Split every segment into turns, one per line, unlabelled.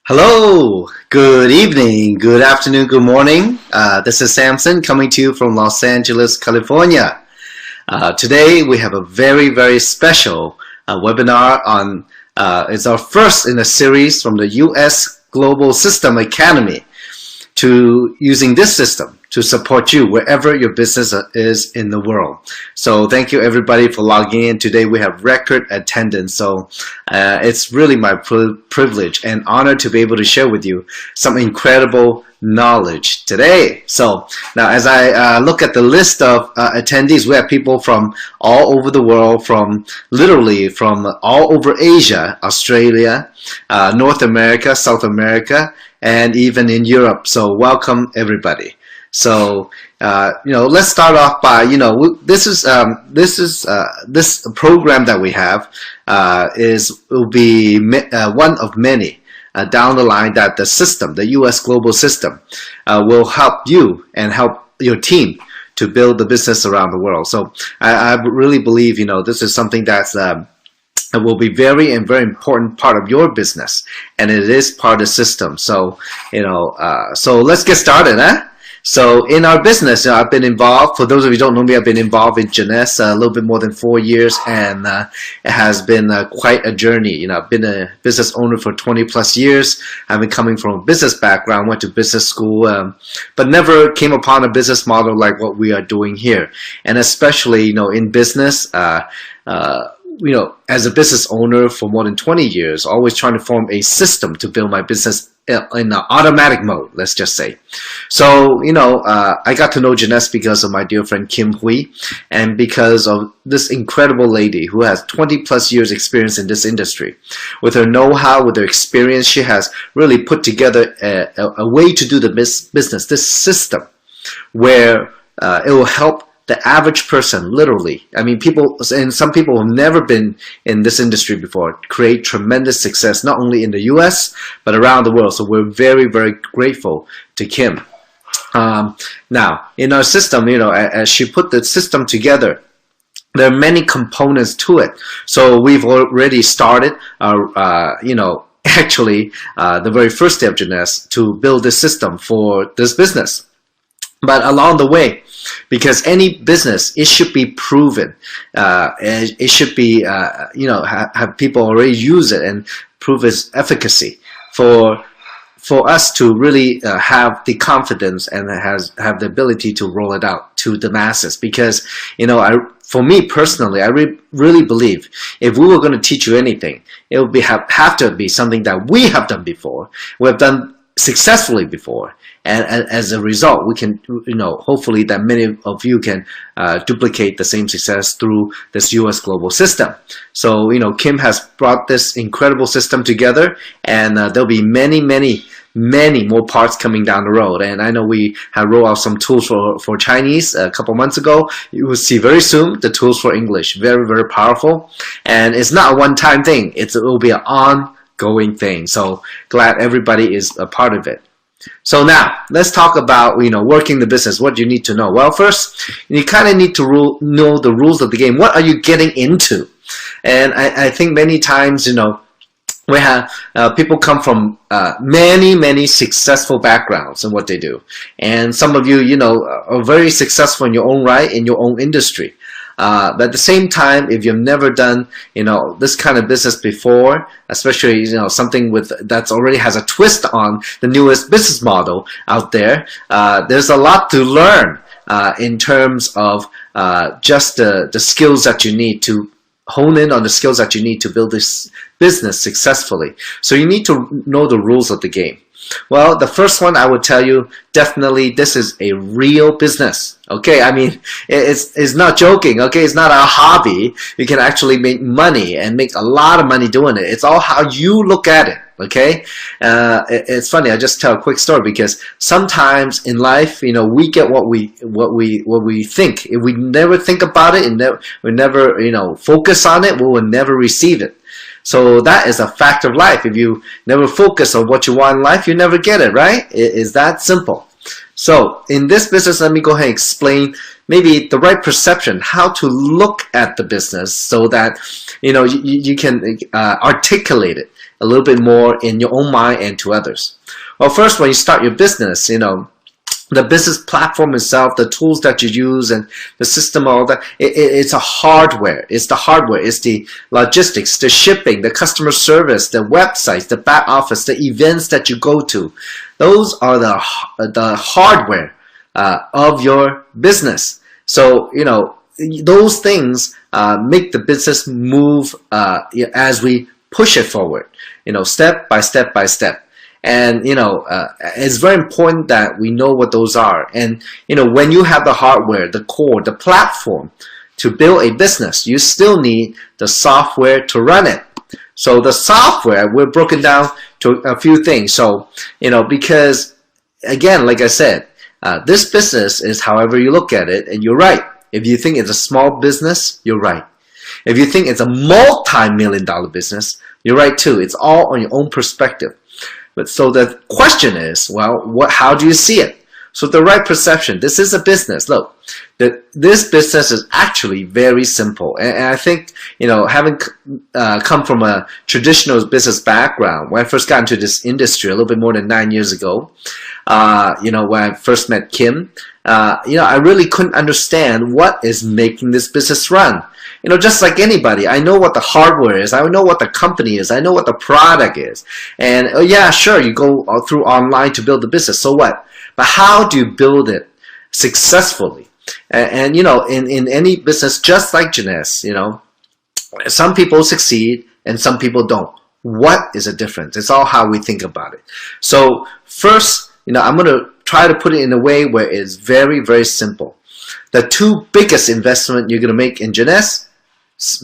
Hello, good evening, good afternoon, good morning. This is Samson coming to you from Los Angeles, California. Today we have a very special webinar on, it's our first in a series from the US Global System Academy to using this system to support you wherever your business is in the world. So thank you everybody for logging in. Today we have record attendance. So it's really my privilege and honor to be able to share with you some incredible knowledge today. So now as I look at the list of attendees, we have people from all over the world, literally from all over Asia, Australia, North America, South America, and even in Europe. So welcome everybody. So let's start off by this program that we have will be one of many down the line that the system, the U.S. global system, will help you and help your team to build the business around the world. So I really believe this is something that's will be very important part of your business, and it is part of the system. So so let's get started, huh? So in our business, I've been involved. For those of you who don't know me, I've been involved in Jeunesse a little bit more than 4 years, and it has been quite a journey. I've been a business owner for 20 plus years. I've been coming from a business background, went to business school, but never came upon a business model like what we are doing here. And especially, in business, as a business owner for more than 20 years, always trying to form a system to build my business in automatic mode, let's just say. So, I got to know Jeunesse because of my dear friend Kim Hui, and because of this incredible lady who has 20 plus years experience in this industry. With her know-how, with her experience, she has really put together a way to do the business, this system, where it will help the average person, literally. I mean, some people who have never been in this industry before create tremendous success, not only in the US, but around the world. So we're very grateful to Kim. Now, in our system, as she put the system together, there are many components to it. So we've already started actually, the very first day of Jeunesse to build this system for this business. But along the way, because any business, it should be proven. It should be, have people already use it and prove its efficacy for us to really have the confidence and have the ability to roll it out to the masses. Because, for me personally, I really believe if we were going to teach you anything, it would have to be something that we have done before. We have done successfully before, and as a result we can hopefully that many of you can duplicate the same success through this US global system. So Kim has brought this incredible system together, and there'll be many more parts coming down the road. And I know we have rolled out some tools for Chinese a couple months ago. You will see very soon the tools for English. Very powerful, and it's not a one-time thing. It will be an ongoing thing. So glad everybody is a part of it. So now let's talk about working the business. What do you need to know? Well, first you kind of need to know the rules of the game. What are you getting into? And I think many times we have people come from many successful backgrounds in what they do, and some of you are very successful in your own right, in your own industry. But at the same time, if you've never done, this kind of business before, especially, something that's already has a twist on the newest business model out there, there's a lot to learn in terms of just the skills that you need to hone in on the skills that you need to build this business successfully. So you need to know the rules of the game. Well, the first one I would tell you, definitely this is a real business. Okay, I mean, it's not joking. Okay, it's not a hobby. You can actually make money and make a lot of money doing it. It's all how you look at it. Okay, it's funny. I just tell a quick story because sometimes in life, we get what we think. If we never think about it and we never focus on it, we will never receive it. So that is a fact of life. If you never focus on what you want in life, you never get it, right? It is that simple. So in this business, let me go ahead and explain maybe the right perception, how to look at the business so that, you can articulate it a little bit more in your own mind and to others. Well, first, when you start your business, the business platform itself, the tools that you use and the system, all that, it's a hardware. It's the hardware. It's the logistics, the shipping, the customer service, the websites, the back office, the events that you go to. Those are the hardware of your business. So, those things make the business move as we push it forward, step by step by step. And, it's very important that we know what those are. And, when you have the hardware, the core, the platform to build a business, you still need the software to run it. So the software, we're broken down to a few things. So, because, again, like I said, this business is however you look at it, and you're right. If you think it's a small business, you're right. If you think it's a multi-million-dollar business, you're right too. It's all on your own perspective. But so the question is, well, how do you see it? So the right perception, this is a business. Look, this business is actually very simple. And I think, having come from a traditional business background, when I first got into this industry a little bit more than 9 years ago, when I first met Kim, I really couldn't understand what is making this business run. Just like anybody, I know what the hardware is, I know what the company is, I know what the product is. And yeah, sure, you go through online to build the business, so what? But how do you build it successfully? And in any business, just like Jeunesse, some people succeed and some people don't. What is the difference? It's all how we think about it. So first, I'm going to try to put it in a way where it's very, very simple. The two biggest investment you're going to make in Jeunesse,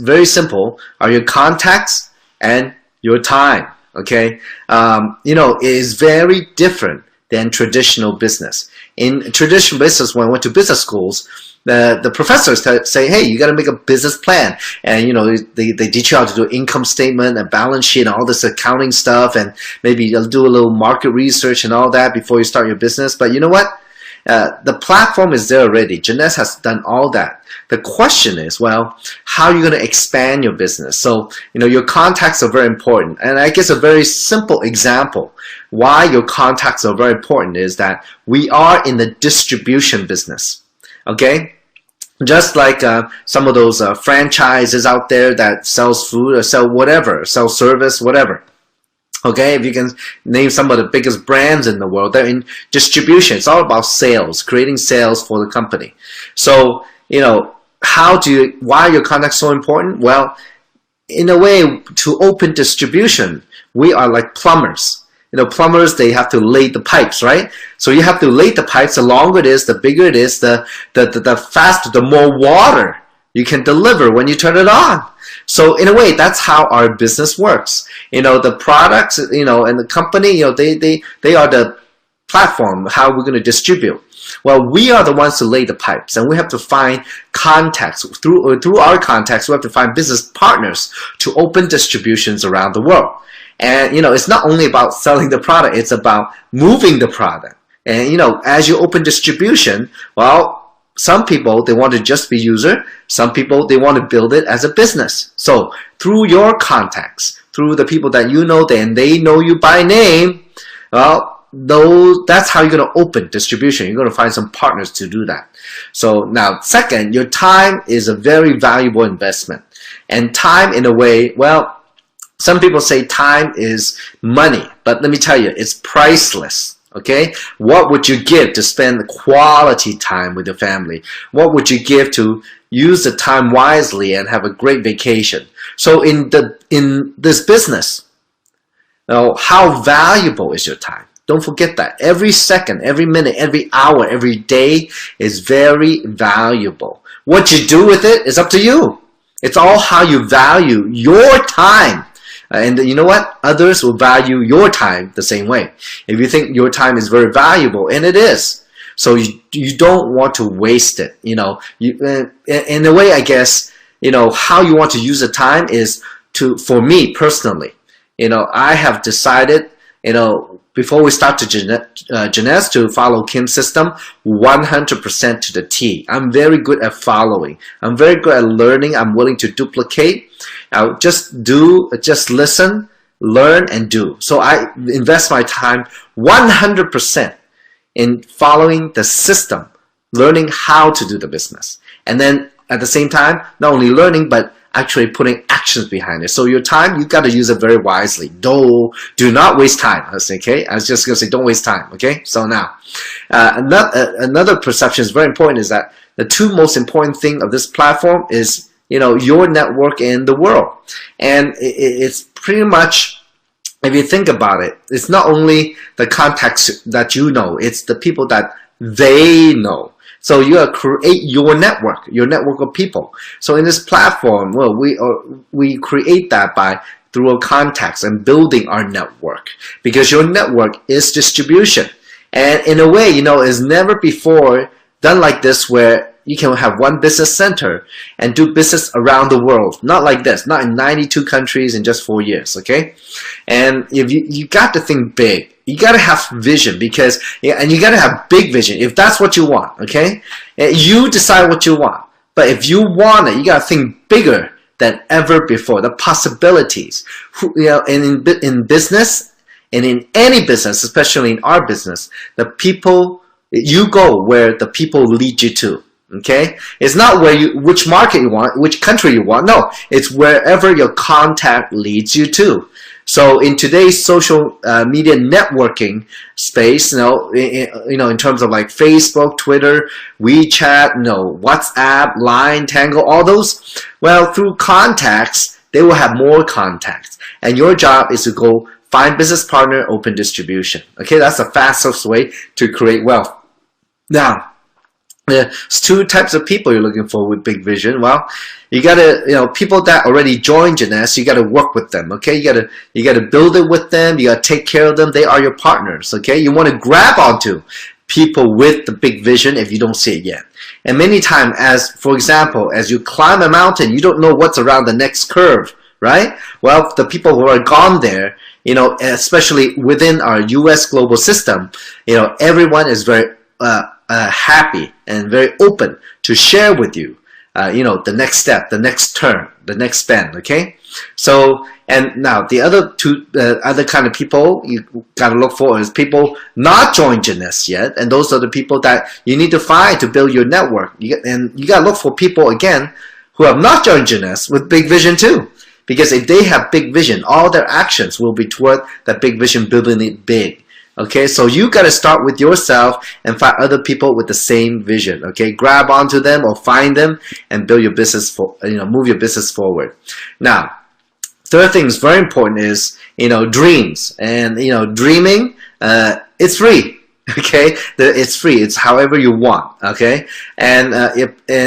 very simple, are your contacts and your time. Okay, it is very different than traditional business. In traditional business, when I went to business schools, the professors say, hey, you got to make a business plan, and they teach you how to do income statement and balance sheet and all this accounting stuff, and maybe you'll do a little market research and all that before you start your business. But you know what? The platform is there already. Jeunesse has done all that. The question is, well, how are you going to expand your business? So, your contacts are very important. And I guess a very simple example why your contacts are very important is that we are in the distribution business. Okay? Just like some of those franchises out there that sells food or sell whatever, sell service, whatever. Okay, if you can name some of the biggest brands in the world, they're in distribution. It's all about sales, creating sales for the company. So, why are your contacts so important? Well, in a way, to open distribution, we are like plumbers. Plumbers, they have to lay the pipes, right? So you have to lay the pipes. The longer it is, the bigger it is, the faster, the more water you can deliver when you turn it on. So in a way, that's how our business works. The products, and the company, they are the platform, how we're going to distribute. Well, we are the ones to lay the pipes, and we have to find contacts. Through our contacts, we have to find business partners to open distributions around the world. And, it's not only about selling the product, it's about moving the product. And, as you open distribution, well, some people, they want to just be user. Some people, they want to build it as a business. So through your contacts, through the people that you know, and they know you by name, well, that's how you're going to open distribution. You're going to find some partners to do that. So now, second, your time is a very valuable investment. And time, in a way, well, some people say time is money, but let me tell you, it's priceless. Okay, what would you give to spend quality time with your family? What would you give to use the time wisely and have a great vacation? So in this business, how valuable is your time? Don't forget that. Every second, every minute, every hour, every day is very valuable. What you do with it is up to you. It's all how you value your time. And you know what? Others will value your time the same way. If you think your time is very valuable, and it is, so you don't want to waste it. In a way, I guess, how you want to use the time is for me personally, I have decided, before we start to Jeunesse, to follow Kim's system 100% to the T. I'm very good at following. I'm very good at learning. I'm willing to duplicate. Just listen, learn, and do. So I invest my time 100% in following the system, learning how to do the business. And then at the same time, not only learning, but actually putting actions behind it. So your time, you got to use it very wisely. Do not waste time. Okay, I was just going to say, don't waste time. Okay, so now another perception is very important, is that the two most important thing of this platform is, your network in the world. And it's pretty much, if you think about it, it's not only the contacts that you know, it's the people that they know. So you create your network of people. So in this platform, well, we create that through contacts and building our network, because your network is distribution. And in a way, it's never before done like this, where you can have one business center and do business around the world. Not like this, not in 92 countries in just 4 years, okay? And if you got to think big. You got to have vision, and you got to have big vision if that's what you want, okay? You decide what you want. But if you want it, you got to think bigger than ever before. The possibilities, and in business, and in any business, especially in our business, you go where the people lead you to. Okay, it's not which market you want, which country you want. No, it's wherever your contact leads you to. So in today's social media networking space, in terms of like Facebook, Twitter, WeChat, WhatsApp, Line, Tango, all those, well, through contacts, they will have more contacts. And your job is to go find business partner, open distribution. Okay, that's the fastest way to create wealth. Now, there's two types of people you're looking for with big vision. Well, you gotta, people that already joined Jeunesse, you gotta work with them, okay? You gotta build it with them, you gotta take care of them, they are your partners, okay? You wanna grab onto people with the big vision if you don't see it yet. And many times, for example, as you climb a mountain, you don't know what's around the next curve, right? Well, the people who are gone there, especially within our US global system, everyone is very, happy and very open to share with you, the next step, the next turn, the next bend, okay? So, and now the other kind of people you got to look for is people not joined Jeunesse yet, and those are the people that you need to find to build your network. And you got to look for people, again, who have not joined Jeunesse with big vision too. Because if they have big vision, all their actions will be toward that big vision, building it big. Okay, so you got to start with yourself and find other people with the same vision. Okay, grab onto them or find them and build your business move your business forward. Now, third thing is very important is dreams, and dreaming. It's free. Okay, it's free. It's however you want. Okay, and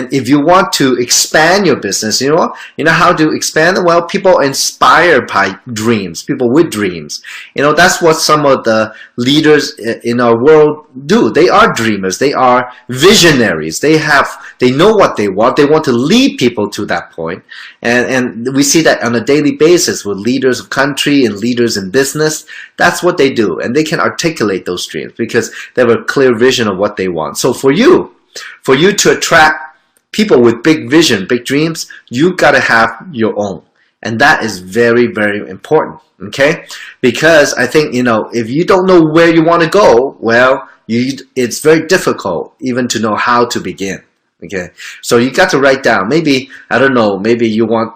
if you want to expand your business, you know how to expand it. Well, people are inspired by dreams. People with dreams. That's what some of the leaders in our world do. They are dreamers. They are visionaries. They know what they want. They want to lead people to that point. And we see that on a daily basis with leaders of country and leaders in business. That's what they do, and they can articulate those dreams because they have a clear vision of what they want. So for you to attract people with big vision, big dreams, you got to have your own. And that is very, very important, okay? Because I think, if you don't know where you want to go, well, it's very difficult even to know how to begin. Okay, so you got to write down, maybe, I don't know, maybe you want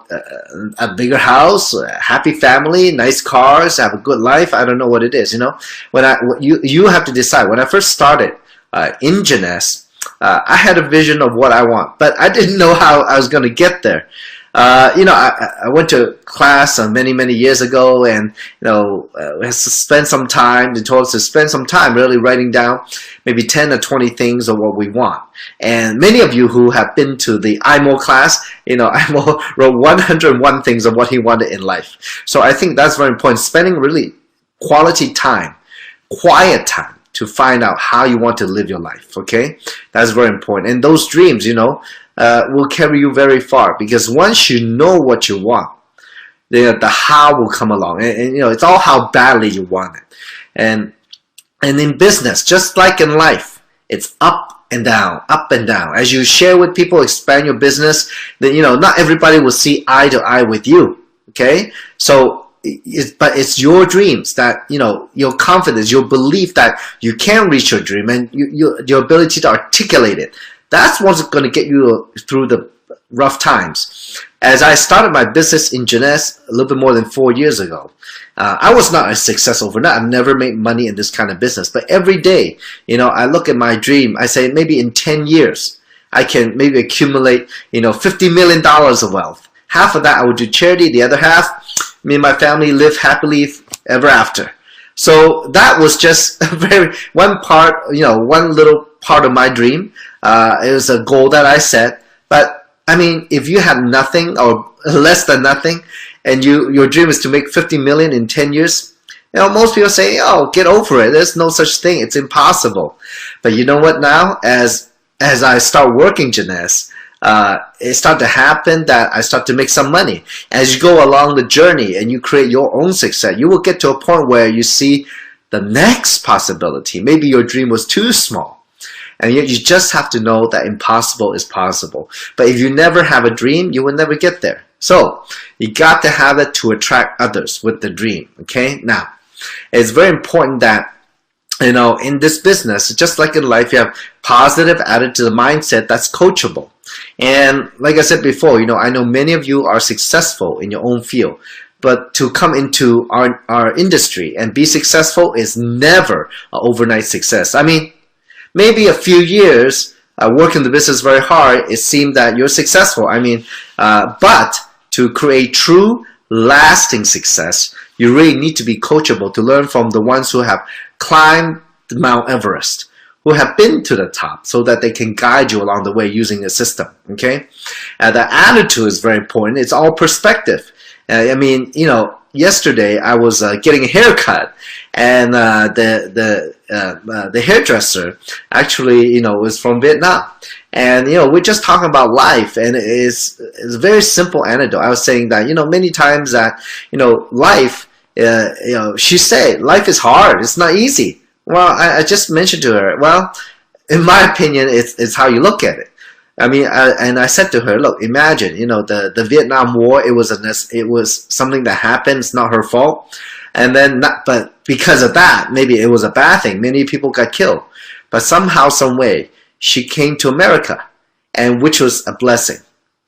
a bigger house, a happy family, nice cars, have a good life. I don't know what it is, you have to decide. When I first started in Jeunesse, I had a vision of what I want, but I didn't know how I was going to get there. I went to class many, many years ago, and we had to spend some time. They told us to spend some time really writing down maybe 10 or 20 things of what we want. And many of you who have been to the IMO class, IMO wrote 101 things of what he wanted in life. So I think that's very important. Spending really quality time, quiet time, to find out how you want to live your life. Okay, that's very important. And those dreams, will carry you very far, because once you know what you want, the how will come along, and it's all how badly you want it. And And in business, just like in life, it's up and down, up and down. As you share with people, expand your business, then, not everybody will see eye to eye with you. Okay? So, but it's your dreams that, your confidence, your belief that you can reach your dream, and your ability to articulate it. That's what's going to get you through the rough times. As I started my business in Jeunesse a little bit more than 4 years ago, I was not a success overnight. I've never made money in this kind of business. But every day, I look at my dream. I say maybe in 10 years, I can maybe accumulate, $50 million of wealth. Half of that I would do charity. The other half, me and my family live happily ever after. So that was just one little part of my dream. It was a goal that I set. But I mean, if you have nothing or less than nothing, and your dream is to make 50 million in 10 years, most people say, oh, get over it. There's no such thing. It's impossible. But you know what now? As I start working Jeunesse, it started to happen that I start to make some money. As you go along the journey and you create your own success, you will get to a point where you see the next possibility. Maybe your dream was too small. And yet you just have to know that impossible is possible. But if you never have a dream, you will never get there. So you got to have it to attract others with the dream. Okay? Now, it's very important that, in this business, just like in life, you have positive attitude, mindset that's coachable. And like I said before, I know many of you are successful in your own field. But to come into our industry and be successful is never an overnight success. I mean, maybe a few years working the business very hard, it seemed that you're successful. I mean, but to create true, lasting success, you really need to be coachable to learn from the ones who have climbed Mount Everest, who have been to the top, so that they can guide you along the way using a system. Okay, the attitude is very important. It's all perspective. I mean, yesterday I was getting a haircut, and the hairdresser actually, was from Vietnam. And, we're just talking about life, and it's a very simple anecdote. I was saying that, many times that, life, she said, life is hard. It's not easy. Well, I just mentioned to her, well, in my opinion, it's how you look at it. I mean, and I said to her, look, imagine, the Vietnam War, it was something that happened. It's not her fault. And then, but because of that, maybe it was a bad thing. Many people got killed. But somehow, some way, she came to America, and which was a blessing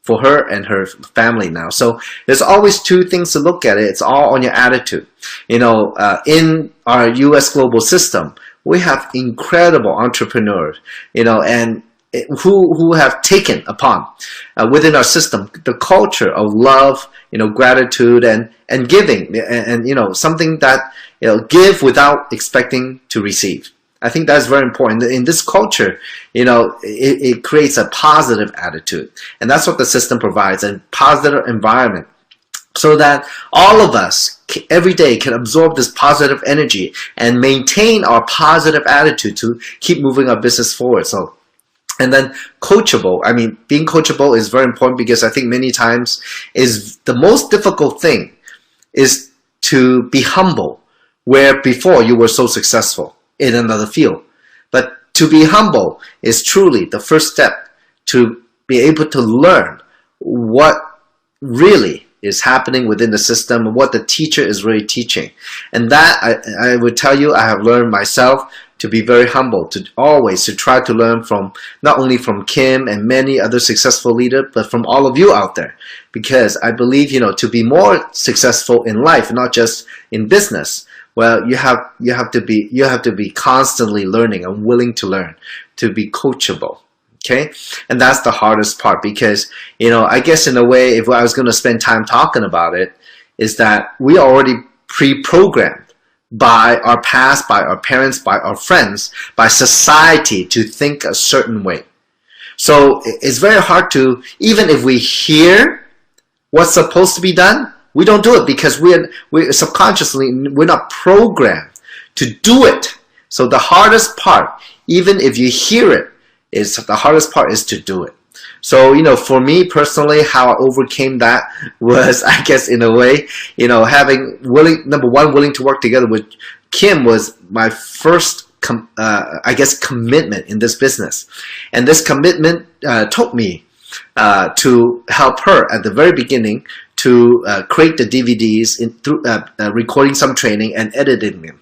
for her and her family now. So there's always two things to look at it. It's all on your attitude. In our U.S. global system, we have incredible entrepreneurs, and who have taken upon within our system the culture of love, gratitude and giving, and something that give without expecting to receive. I think that's very important. In this culture, it creates a positive attitude, and that's what the system provides, a positive environment, so that all of us every day can absorb this positive energy and maintain our positive attitude to keep moving our business forward. So. And then coachable. I mean, being coachable is very important, because I think many times is the most difficult thing is to be humble, where before you were so successful in another field. But to be humble is truly the first step to be able to learn what really is happening within the system and what the teacher is really teaching. And that I would tell you, I have learned myself to be very humble, to try to learn from, not only from Kim and many other successful leaders, but from all of you out there. Because I believe, to be more successful in life, not just in business, well, you have to be constantly learning and willing to learn, to be coachable. Okay, and that's the hardest part, because I guess in a way, if I was going to spend time talking about it, is that we are already pre-programmed by our past, by our parents, by our friends, by society to think a certain way. So it's very hard to, even if we hear what's supposed to be done, we don't do it, because we're subconsciously, we're not programmed to do it. So the hardest part, even if you hear it, the hardest part is to do it. So, for me personally, how I overcame that was, I guess, in a way, having number one, willing to work together with Kim was my first, commitment in this business. And this commitment told me to help her at the very beginning to create the DVDs through recording some training and editing them.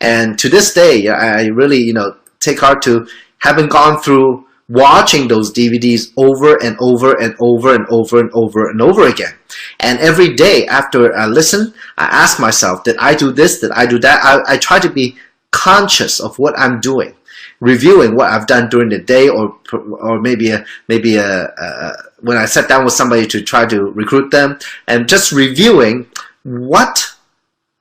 And to this day, I really, take heart to having gone through watching those DVDs over and over and over and over and over and over again. And every day after I listen, I ask myself, did I do this? Did I do that? I try to be conscious of what I'm doing, reviewing what I've done during the day, or maybe when I sat down with somebody to try to recruit them, and just reviewing what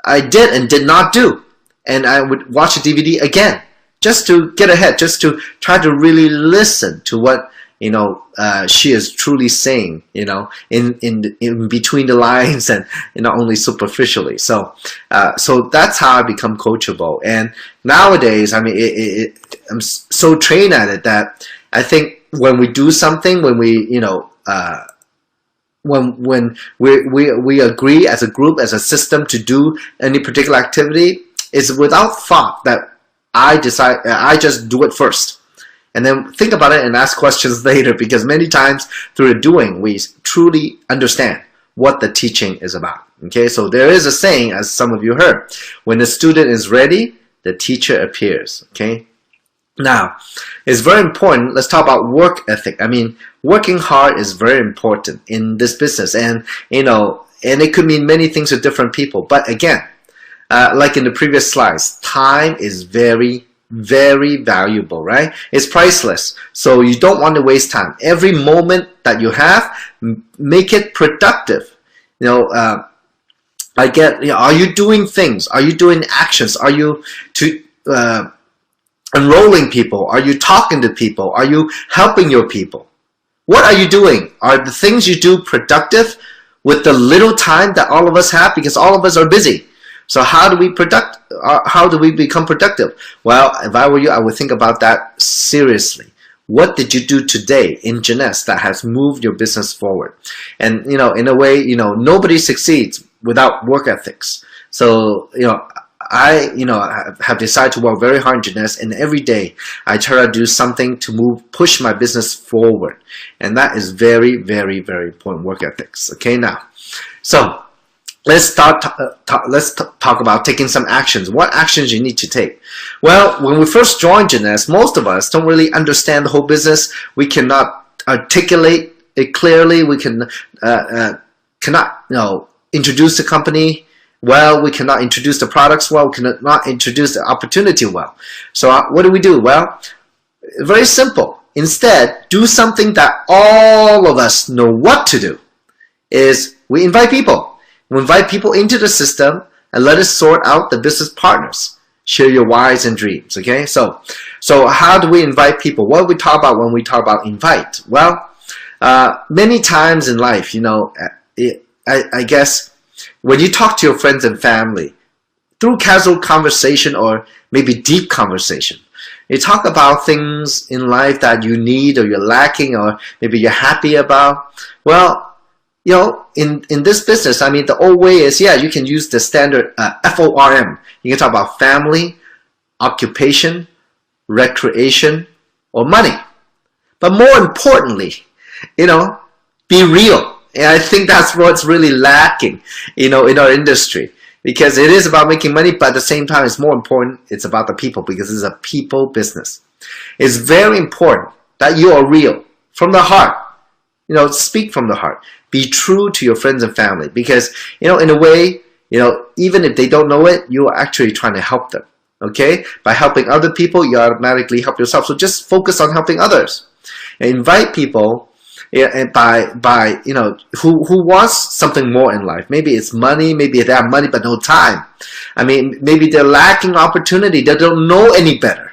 I did and did not do. And I would watch the DVD again, just to get ahead, just to try to really listen to what she is truly saying, in between the lines, and not only superficially. So that's how I become coachable. And nowadays, I'm so trained at it that I think when we do something, when we when we agree as a group, as a system, to do any particular activity, it's without thought that I just do it first. And then think about it and ask questions later, because many times through the doing, we truly understand what the teaching is about. Okay, so there is a saying, as some of you heard, when the student is ready, the teacher appears. Okay, now it's very important. Let's talk about work ethic. Working hard is very important in this business, and and it could mean many things to different people. But again, like in the previous slides, time is very, very valuable, right? It's priceless. So you don't want to waste time. Every moment that you have, make it productive. Are you doing things? Are you doing actions? Are you enrolling people? Are you talking to people? Are you helping your people? What are you doing? Are the things you do productive with the little time that all of us have? Because all of us are busy. So how do we become productive? Well, if I were you, I would think about that seriously. What did you do today in Jeunesse that has moved your business forward? And in a way, nobody succeeds without work ethics. So I have decided to work very hard in Jeunesse, and every day I try to do something to push my business forward, and that is very, very, very important. Work ethics. Okay, now, so let's talk about taking some actions. What actions you need to take? Well, when we first joined Jeunesse, most of us don't really understand the whole business. We cannot articulate it clearly. We cannot introduce the company well. We cannot introduce the products well. We cannot introduce the opportunity well. So what do? Well, very simple. Instead, do something that all of us know what to do. Is we invite people. We invite people into the system and let us sort out the business partners. Share your whys and dreams. Okay, so how do we invite people? What do we talk about when we talk about invite? Well, many times in life, I guess when you talk to your friends and family through casual conversation or maybe deep conversation, you talk about things in life that you need or you're lacking or maybe you're happy about. Well, in this business, the old way is, you can use the standard FORM. You can talk about family, occupation, recreation, or money. But more importantly, be real. And I think that's what's really lacking, in our industry. Because it is about making money, but at the same time, it's more important, it's about the people, because it's a people business. It's very important that you are real, from the heart. Speak from the heart. Be true to your friends and family, because, in a way, even if they don't know it, you're actually trying to help them. Okay? By helping other people, you automatically help yourself. So just focus on helping others. And invite people, and who wants something more in life. Maybe it's money, maybe they have money but no time. Maybe they're lacking opportunity, they don't know any better.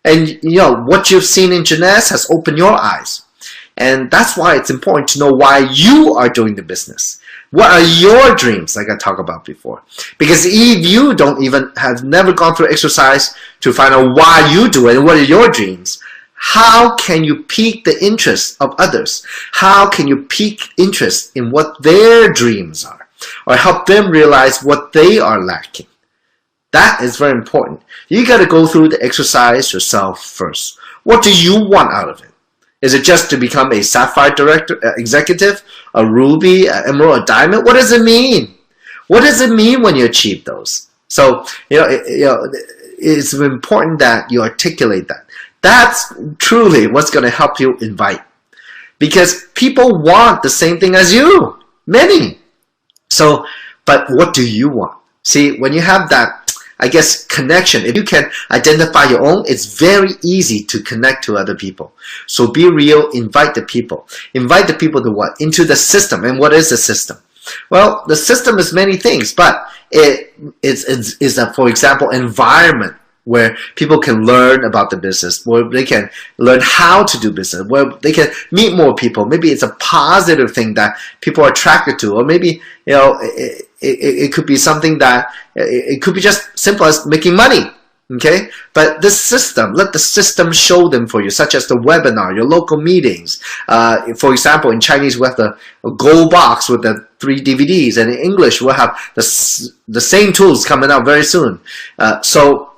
And what you've seen in Jeunesse has opened your eyes. And that's why it's important to know why you are doing the business. What are your dreams, like I talked about before? Because if you have never gone through exercise to find out why you do it and what are your dreams, How can you pique the interest of others? How can you pique interest in what their dreams are? Or help them realize what they are lacking? That is very important. You got to go through the exercise yourself first. What do you want out of it? Is it just to become a sapphire executive, a ruby, an emerald, a diamond? What does it mean? What does it mean when you achieve those? So, it's important that you articulate that. That's truly what's going to help you invite. Because people want the same thing as you. Many. So, but what do you want? See, when you have that, I guess, connection, if you can identify your own, it's very easy to connect to other people. So be real, invite the people. Invite the people to what? Into the system. And what is the system? Well, the system is many things, but it is a, for example, environment where people can learn about the business, where they can learn how to do business, where they can meet more people. Maybe it's a positive thing that people are attracted to, or maybe it could be something that it could be just simple as making money. Okay, but this system, let the system show them for you, such as the webinar, your local meetings. For example, in Chinese, we have the gold box with the 3 DVDs, and in English, we'll have the same tools coming out very soon. So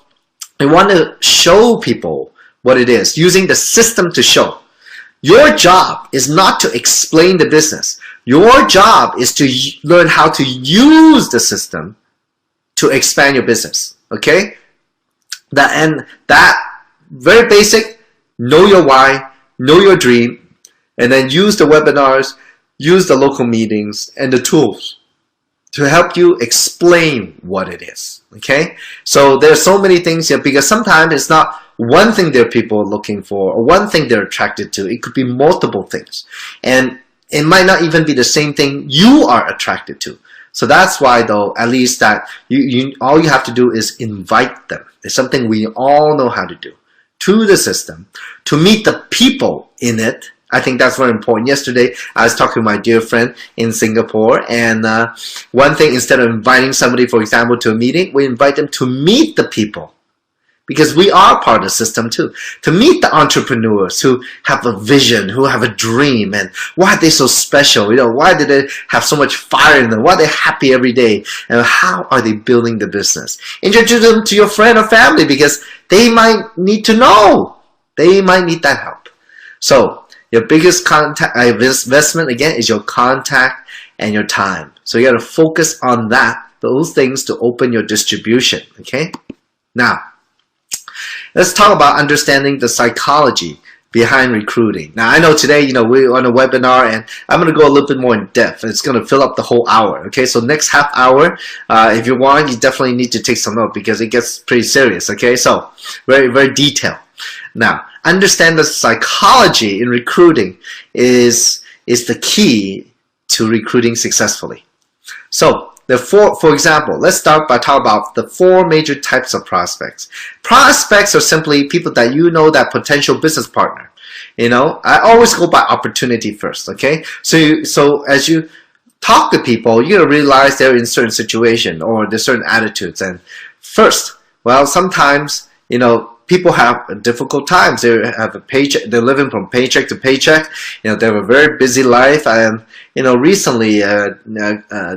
we want to show people what it is, using the system to show. Your job is not to explain the business. Your job is to learn how to use the system to expand your business. Okay? That very basic, know your why, know your dream, and then use the webinars, use the local meetings, and the tools to help you explain what it is. Okay? So there's so many things here, because sometimes it's not one thing that people are looking for or one thing they're attracted to. It could be multiple things. And it might not even be the same thing you are attracted to. So that's why, though, at least that all you have to do is invite them. It's something we all know how to do. To the system, to meet the people in it. I think that's very important. Yesterday, I was talking to my dear friend in Singapore, and one thing, instead of inviting somebody, for example, to a meeting, we invite them to meet the people. Because we are part of the system too. To meet the entrepreneurs who have a vision, who have a dream, and why are they so special? Why do they have so much fire in them? Why are they happy every day? And how are they building the business? Introduce them to your friend or family, because they might need to know. They might need that help. So your biggest investment, again, is your contact and your time. So you got to focus on those things to open your distribution. Okay? Now, let's talk about understanding the psychology behind recruiting. Now, I know today, we're on a webinar, and I'm going to go a little bit more in depth. It's going to fill up the whole hour. Okay, so next half hour, if you want, you definitely need to take some note, because it gets pretty serious. Okay, so very, very detailed. Now, understand the psychology in recruiting is the key to recruiting successfully. So, for example, let's start by talking about the 4 major types of prospects. Prospects are simply people that that potential business partner. I always go by opportunity first. Okay, so as you talk to people, you're gonna realize they're in certain situation or there's certain attitudes. And first, well, sometimes people have difficult times. They have a paycheck. They're living from paycheck to paycheck. They have a very busy life. And recently,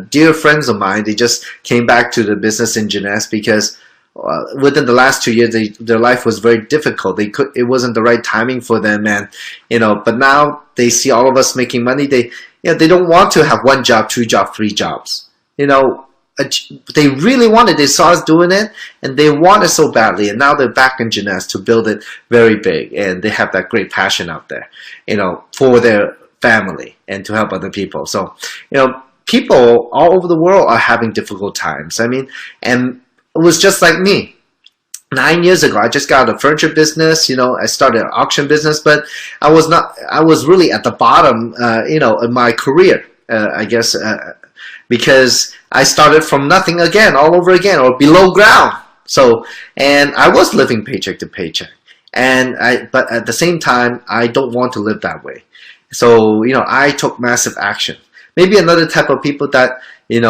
dear friends of mine, they just came back to the business in Jeunesse because within the last 2 years, their life was very difficult. It wasn't the right timing for them, and but now they see all of us making money. They don't want to have 1 job, 2 jobs, 3 jobs. They really wanted. They saw us doing it, and they want it so badly. And now they're back in Jeunesse to build it very big, and they have that great passion out there, for their family and to help other people. So, people all over the world are having difficult times. And it was just like me. 9 years ago, I just got out of furniture business. I started an auction business, but I was really at the bottom, in my career, I guess. Because I started from nothing again, all over again, or below ground. So, and I was living paycheck to paycheck. But at the same time, I don't want to live that way. So, I took massive action. Maybe another type of people that, you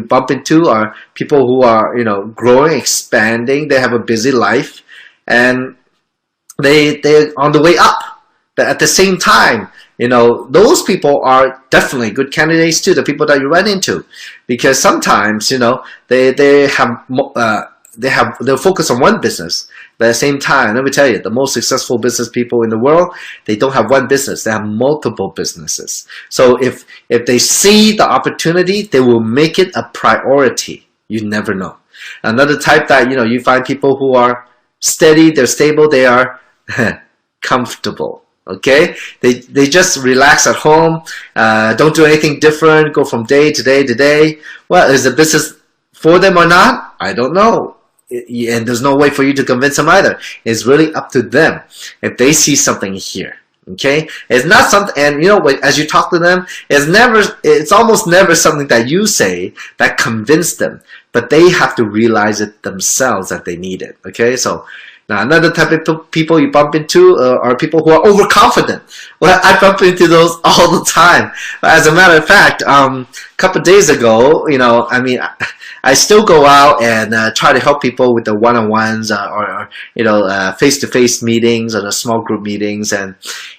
bump into are people who are, growing, expanding. They have a busy life. And they're on the way up. But at the same time, those people are definitely good candidates too, the people that you run into, because sometimes, they'll focus on one business. But at the same time, let me tell you, the most successful business people in the world, they don't have one business, they have multiple businesses. So if they see the opportunity, they will make it a priority. You never know. Another type that, you find people who are steady, they're stable, they are comfortable. Okay, they just relax at home, don't do anything different, go from day to day to day. Well, is the business for them or not? I don't know, and there's no way for you to convince them either. It's really up to them if they see something here. Okay, it's not something, and as you talk to them, it's almost never something that you say that convince them, but they have to realize it themselves that they need it. Okay, so now, another type of people you bump into are people who are overconfident. Well, I bump into those all the time. As a matter of fact, a couple of days ago, I still go out and try to help people with the one-on-ones or face-to-face meetings or the small group meetings. And,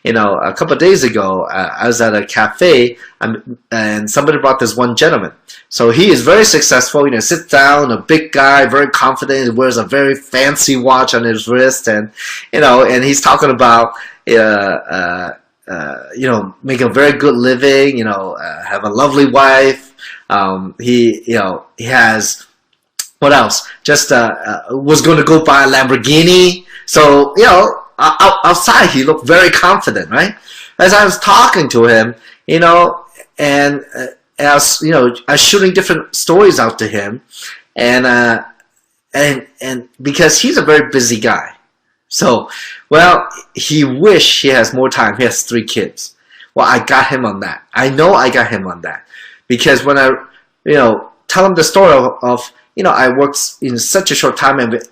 a couple of days ago, I was at a cafe and somebody brought this one gentleman. So he is very successful, sits down, a big guy, very confident, he wears a very fancy watch on his wrist, and, and he's talking about, make a very good living, have a lovely wife. He has, what else? Just, was going to go buy a Lamborghini. So, outside he looked very confident, right? As I was talking to him, and as I was shooting different stories out to him, and because he's a very busy guy, so he wish he has more time. He has 3 kids. Well, I got him on that. I know I got him on that, because when I tell him the story of I worked in such a short time, and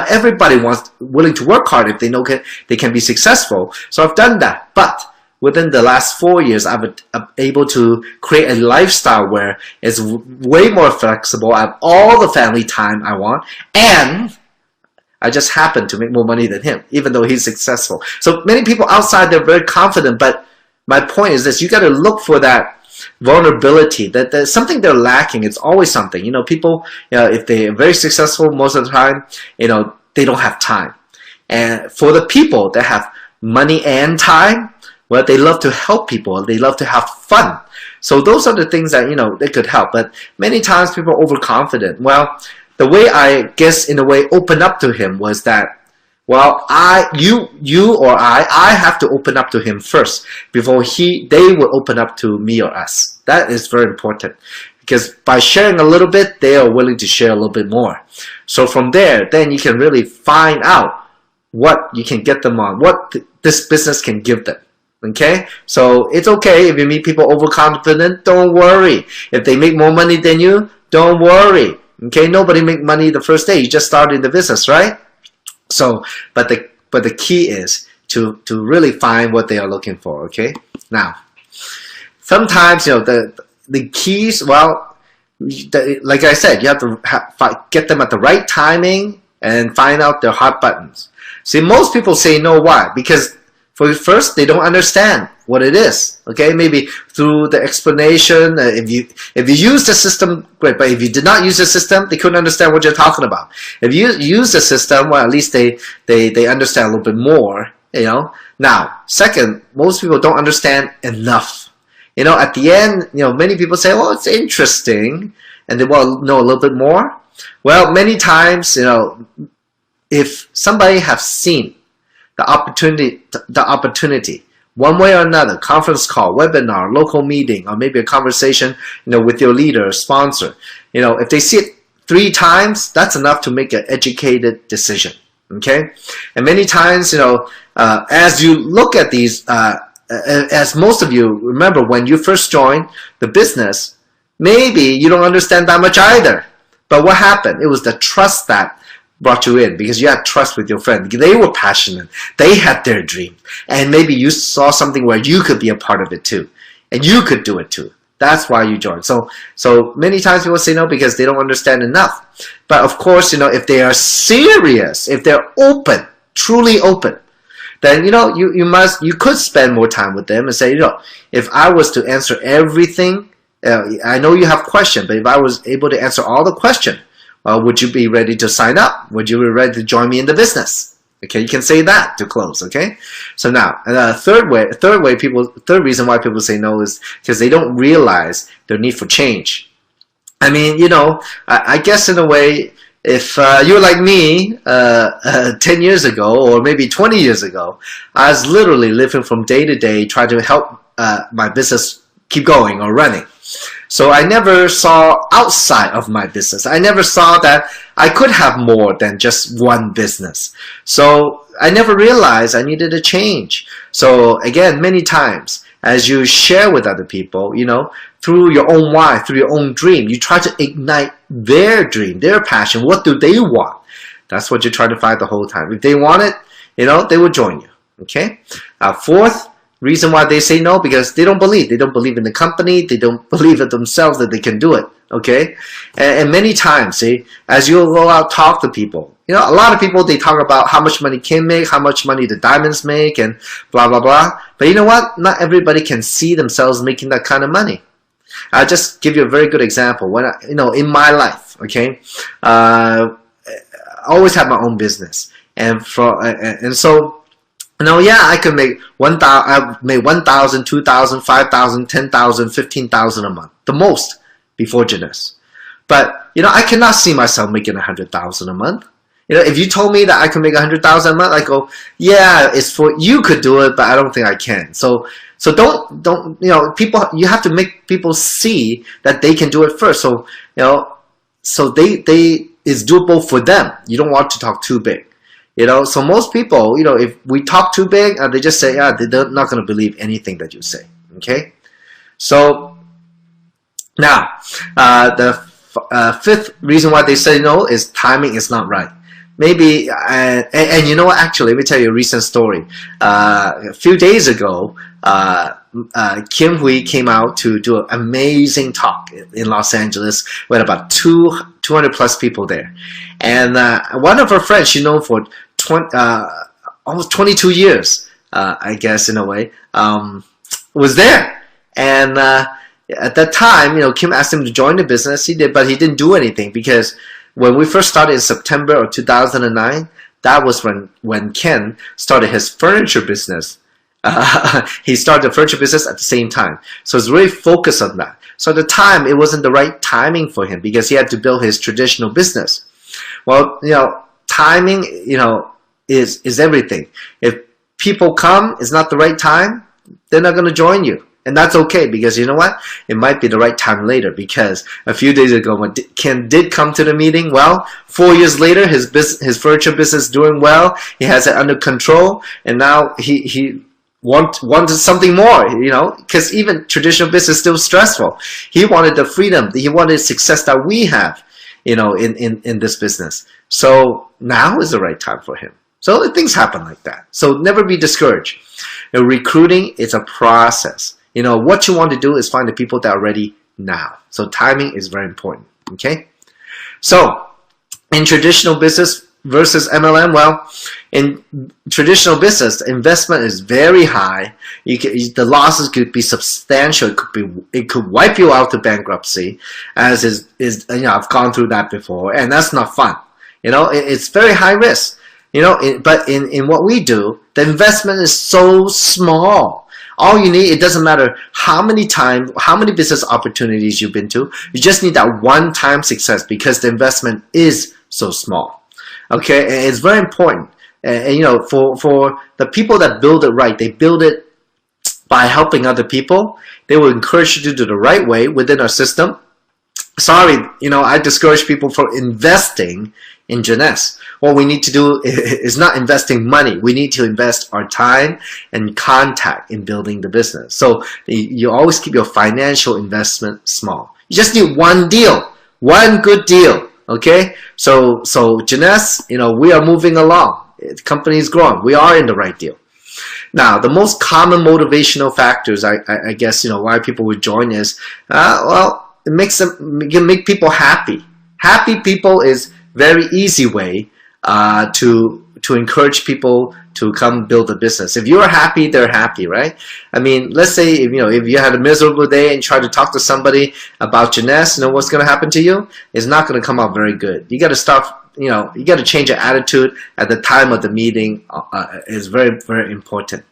everybody willing to work hard if they know they can be successful. So I've done that, but within the last 4 years, I'm able to create a lifestyle where it's way more flexible. I have all the family time I want, and I just happen to make more money than him, even though he's successful. So many people outside, they're very confident, but my point is this: you got to look for that vulnerability, that there's something they're lacking. It's always something. People, if they're very successful, most of the time, they don't have time. And for the people that have money and time, well, they love to help people. They love to have fun. So those are the things that, they could help. But many times people are overconfident. Well, the way I guess, in a way, open up to him was that, well, I have to open up to him first before they will open up to me or us. That is very important, because by sharing a little bit, they are willing to share a little bit more. So from there, then you can really find out what you can get them on, what this business can give them. Okay, so it's okay if you meet people overconfident. Don't worry. If they make more money than you, don't worry. Okay, nobody make money the first day. You just started the business, right? So, but the key is to really find what they are looking for. Okay, now sometimes the keys. Well, like I said, you have to get them at the right timing and find out their hot buttons. See, most people say no. Why? Because first, they don't understand what it is. Okay, maybe through the explanation. If you use the system, great. But if you did not use the system, they couldn't understand what you're talking about. If you use the system, well, at least they understand a little bit more. Now, second, most people don't understand enough. At the end, many people say, "Oh, it's interesting," and they want to know a little bit more. Well, many times, if somebody have seen the opportunity, one way or another, conference call, webinar, local meeting, or maybe a conversation, with your leader or sponsor. If they see it 3 times, that's enough to make an educated decision. Okay, and many times, as you look at these, as most of you remember, when you first joined the business, maybe you don't understand that much either. But what happened? It was the trust that brought you in, because you had trust with your friend. They were passionate. They had their dream. And maybe you saw something where you could be a part of it too. And you could do it too. That's why you joined. So many times people say no because they don't understand enough. But of course, if they are serious, if they're open, truly open, then you could spend more time with them and say, if I was to answer everything, I know you have questions, but if I was able to answer all the questions, would you be ready to sign up? Would you be ready to join me in the business? Okay, you can say that to close. Okay, so now third reason why people say no is because they don't realize their need for change. I mean, I guess in a way, if you're like me 10 years ago or maybe 20 years ago, I was literally living from day to day trying to help my business keep going or running. So I never saw outside of my business. I never saw that I could have more than just one business. So I never realized I needed a change. So again, many times, as you share with other people, through your own why, through your own dream, you try to ignite their dream, their passion. What do they want? That's what you're trying to find the whole time. If they want it, they will join you. Okay. Fourth reason why they say no, because they don't believe. They don't believe in the company. They don't believe in themselves that they can do it. Okay. And many times, see, as you go out, talk to people, a lot of people, they talk about how much money Kim make, how much money the diamonds make, and blah, blah, blah. But you know what? Not everybody can see themselves making that kind of money. I'll just give you a very good example. When in my life, okay, I always have my own business, and so I could make 1,000, 2,000, 5,000, 10,000, 15,000 a month, the most before Jeunesse. But I cannot see myself making 100,000 a month. If you told me that I could make 100,000 a month, I go, yeah, you could do it, but I don't think I can. So don't people, you have to make people see that they can do it first. So so it's doable for them. You don't want to talk too big. So most people, if we talk too big, they just say, they're not going to believe anything that you say. Okay, so now the fifth reason why they say no is timing is not right. Maybe, and actually, let me tell you a recent story. A few days ago, Kim Hui came out to do an amazing talk in Los Angeles with about 200 plus people there. And one of her friends, she's known for almost 22 years, I guess, in a way, was there. And at that time, Kim asked him to join the business. He did, but he didn't do anything because when we first started in September of 2009, that was when Ken started his furniture business. He started the furniture business at the same time. So it's really focused on that. So at the time, it wasn't the right timing for him because he had to build his traditional business. Well, timing, is everything. If people come, it's not the right time, they're not going to join you. And that's okay because you know what? It might be the right time later because a few days ago when Ken did come to the meeting, well, 4 years later, his furniture business is doing well. He has it under control. And now he wanted something more, because even traditional business is still stressful. He wanted the freedom. He wanted success that we have, in this business. So now is the right time for him. So things happen like that. So never be discouraged. Recruiting is a process. What you want to do is find the people that are ready now. So timing is very important. Okay. So in traditional business versus MLM, well, in traditional business, investment is very high. The losses could be substantial. It could wipe you out to bankruptcy, as is I've gone through that before, and that's not fun. It's very high risk. But in what we do, the investment is so small. All you need, it doesn't matter how many business opportunities you've been to. You just need that one-time success because the investment is so small. Okay, and it's very important. And for the people that build it right, they build it by helping other people. They will encourage you to do the right way within our system. Sorry, I discourage people from investing in Jeunesse. What we need to do is not investing money. We need to invest our time and contact in building the business. So you always keep your financial investment small. You just need one deal, one good deal. Okay, so Jeunesse, we are moving along. The company is growing. We are in the right deal. Now, the most common motivational factors, I guess, why people would join is, it can make people happy. Happy people is very easy way to to encourage people to come build a business. If you're happy, they're happy, right? I mean, let's say if you had a miserable day and try to talk to somebody about Jeunesse, what's going to happen to you? It's not going to come out very good. You got to start. You got to change your attitude at the time of the meeting. Is very, very important.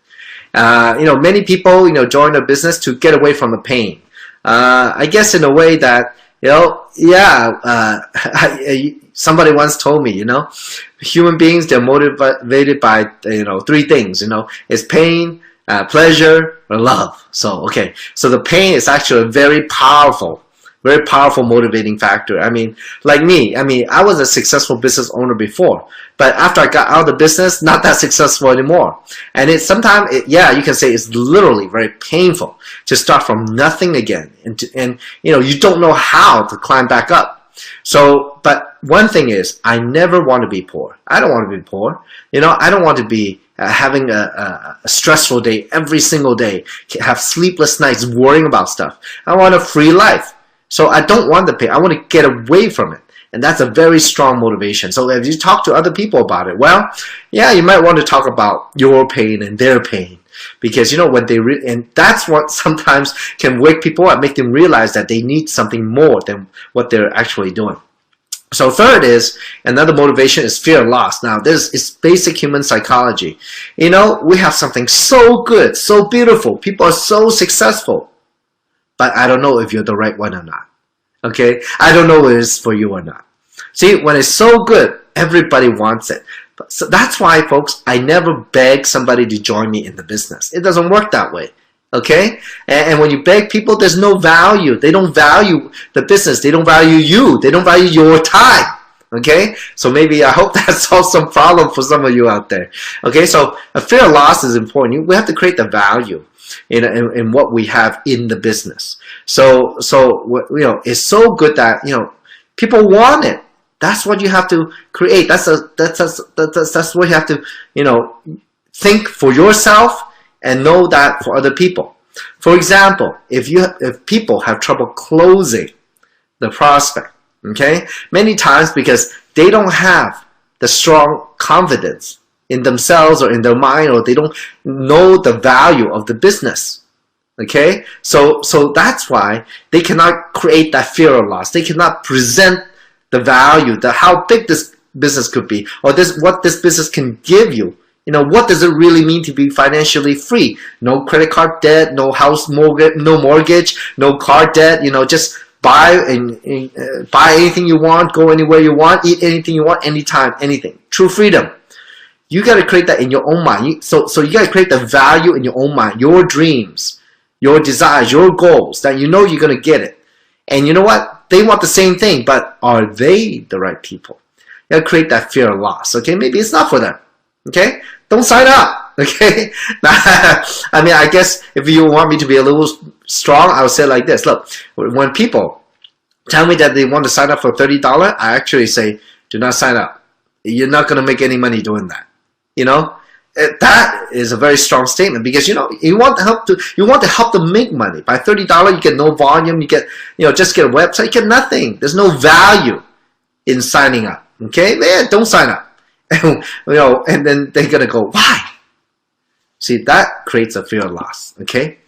Many people join a business to get away from the pain. I guess in a way that somebody once told me, human beings, they're motivated by three things. It's pain, pleasure, or love. So the pain is actually a very powerful motivating factor. I mean, like me, I was a successful business owner before, but after I got out of the business, not that successful anymore. And sometimes you can say it's literally very painful to start from nothing again, and you don't know how to climb back up. So, but one thing is, I never want to be poor. I don't want to be poor. I don't want to be having a stressful day every single day, have sleepless nights worrying about stuff. I want a free life. So I don't want the pain. I want to get away from it. And that's a very strong motivation. So if you talk to other people about it, you might want to talk about your pain and their pain. Because, when and that's what sometimes can wake people up, make them realize that they need something more than what they're actually doing. So third is, another motivation is fear of loss. Now, this is basic human psychology. We have something so good, so beautiful. People are so successful. But I don't know if you're the right one or not. Okay? I don't know if it's for you or not. See, when it's so good, everybody wants it. So that's why, folks, I never beg somebody to join me in the business. It doesn't work that way. Okay? And when you beg people, there's no value. They don't value the business. They don't value you. They don't value your time. Okay? So maybe I hope that solves some problem for some of you out there. Okay? So a fear of loss is important. We have to create the value in what we have in the business. So it's so good that people want it. That's what you have to create. That's what you have to think for yourself and know that for other people. For example, if people have trouble closing the prospect, okay, many times because they don't have the strong confidence in themselves or in their mind, or they don't know the value of the business. Okay, so that's why they cannot create that fear of loss. They cannot present the value, how big this business could be, or what this business can give you. What does it really mean to be financially free? No credit card debt, no house mortgage, no car debt. Just buy anything you want, go anywhere you want, eat anything you want, anytime, anything. True freedom. You got to create that in your own mind. So you got to create the value in your own mind, your dreams, your desires, your goals, that you're going to get it. And you know what? They want the same thing, but are they the right people? You got to create that fear of loss. Okay, maybe it's not for them. Okay, don't sign up. Okay, I guess if you want me to be a little strong, I would say like this. Look, when people tell me that they want to sign up for $30, I actually say, do not sign up. You're not going to make any money doing that. That is a very strong statement, because you want to help them make money. By $30, you get no volume. You get just get a website. You get nothing. There's no value in signing up. Okay, man, don't sign up. And then they're gonna go, why? See, that creates a fear of loss. Okay,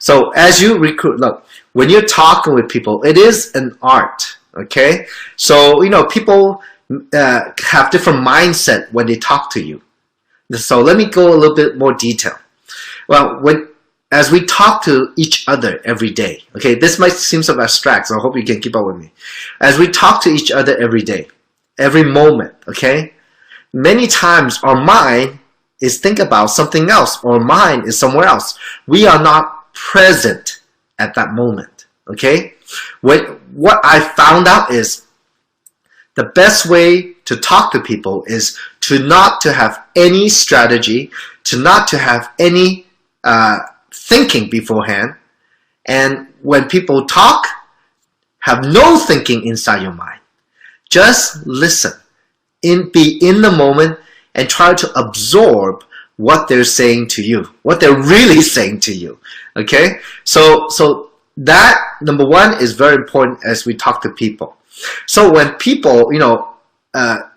so as you recruit, look, when you're talking with people, it is an art. Okay, so people have different mindset when they talk to you. So let me go a little bit more detail. Well, as we talk to each other every day, okay, this might seem so abstract, so I hope you can keep up with me. As we talk to each other every day, every moment, okay, many times our mind is thinking about something else, or mind is somewhere else. We are not present at that moment, okay? What I found out is the best way to talk to people is not to have any strategy, not to have any thinking beforehand. And when people talk, have no thinking inside your mind. Just listen, be in the moment, and try to absorb what they're saying to you, what they're really saying to you. Okay, so that, number one, is very important as we talk to people. So when people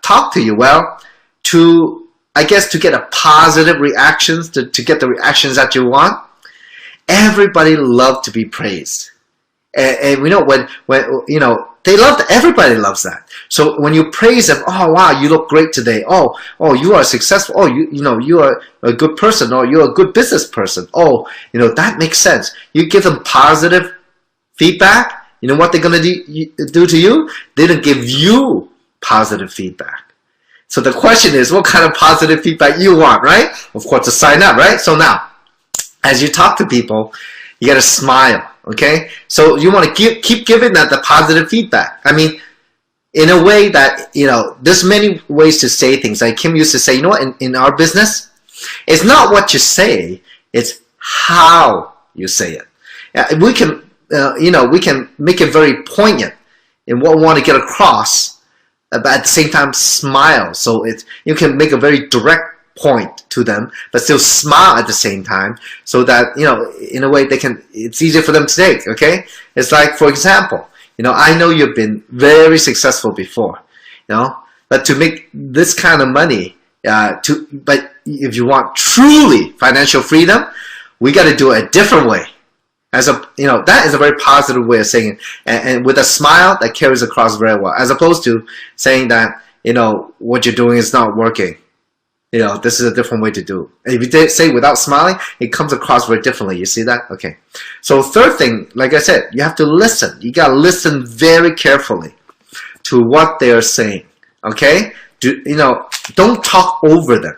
talk to you, well, to I guess to get a positive reactions, to get the reactions that you want, everybody loves to be praised. And we know when they love everybody loves that. So when you praise them, oh wow, you look great today. Oh, you are successful. Oh, you are a good person. Or you're a good business person. Oh, that makes sense. You give them positive feedback. You know what they're gonna do to you? They're gonna give you positive feedback. So the question is, what kind of positive feedback you want, right? Of course, to sign up, right? So now, as you talk to people, you gotta smile, okay? So you want to keep giving that the positive feedback. I mean, in a way that, there's many ways to say things. Like Kim used to say, in our business, it's not what you say, it's how you say it. We can, we can make it very poignant in what we want to get across, but at the same time smile. So you can make a very direct point to them, but still smile at the same time, so that in a way it's easier for them to take. Okay, it's like, for example, I know you've been very successful before, but to make this kind of money, but if you want truly financial freedom, we got to do it a different way. That is a very positive way of saying it, and with a smile that carries across very well, as opposed to saying that what you're doing is not working. This is a different way to do it. If you say without smiling, it comes across very differently. You see that? Okay. So third thing, like I said, you have to listen. You gotta listen very carefully to what they are saying. Okay? Don't talk over them.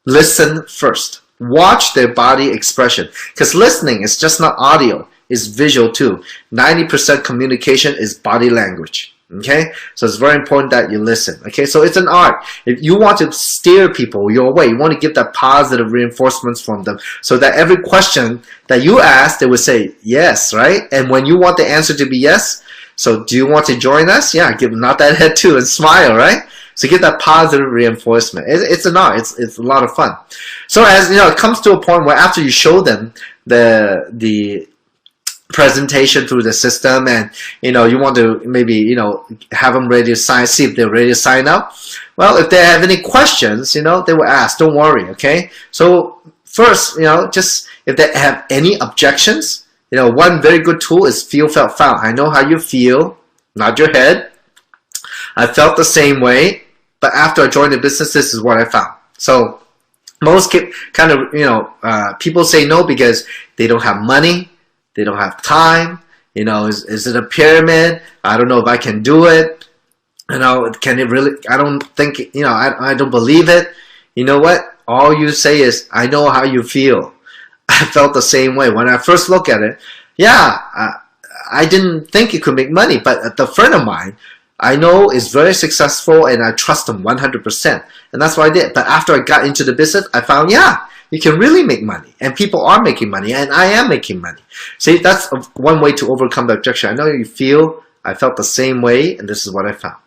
Listen first. Watch their body expression, because listening is just not audio, it's visual too. 90% communication is body language. Okay, so it's very important that you listen. Okay, so it's an art. If you want to steer people your way, you want to give that positive reinforcements from them, so that every question that you ask, they will say yes, right? And when you want the answer to be yes, so do you want to join us? Yeah, nod that head too and smile, right? So get that positive reinforcement. It's an art. It's a lot of fun. So as it comes to a point where after you show them the presentation through the system, and you want to maybe have them ready to see if they're ready to sign up. Well, if they have any questions, they will ask. Don't worry. Okay. So first, just if they have any objections, one very good tool is feel, felt, found. I know how you feel, nod your head. I felt the same way, but after I joined the business, this is what I found. So most kind of, people say no because they don't have money, they don't have time. Is it a pyramid? I don't know if I can do it. Can it really? I don't think, I don't believe it. You know what? All you say is, I know how you feel. I felt the same way. When I first look at it, yeah, I didn't think it could make money, but the friend of mine, I know is very successful, and I trust him 100%. And that's what I did. But after I got into the business, I found, yeah, you can really make money. And people are making money, and I am making money. See, that's one way to overcome the objection. I know you feel, I felt the same way, and this is what I found.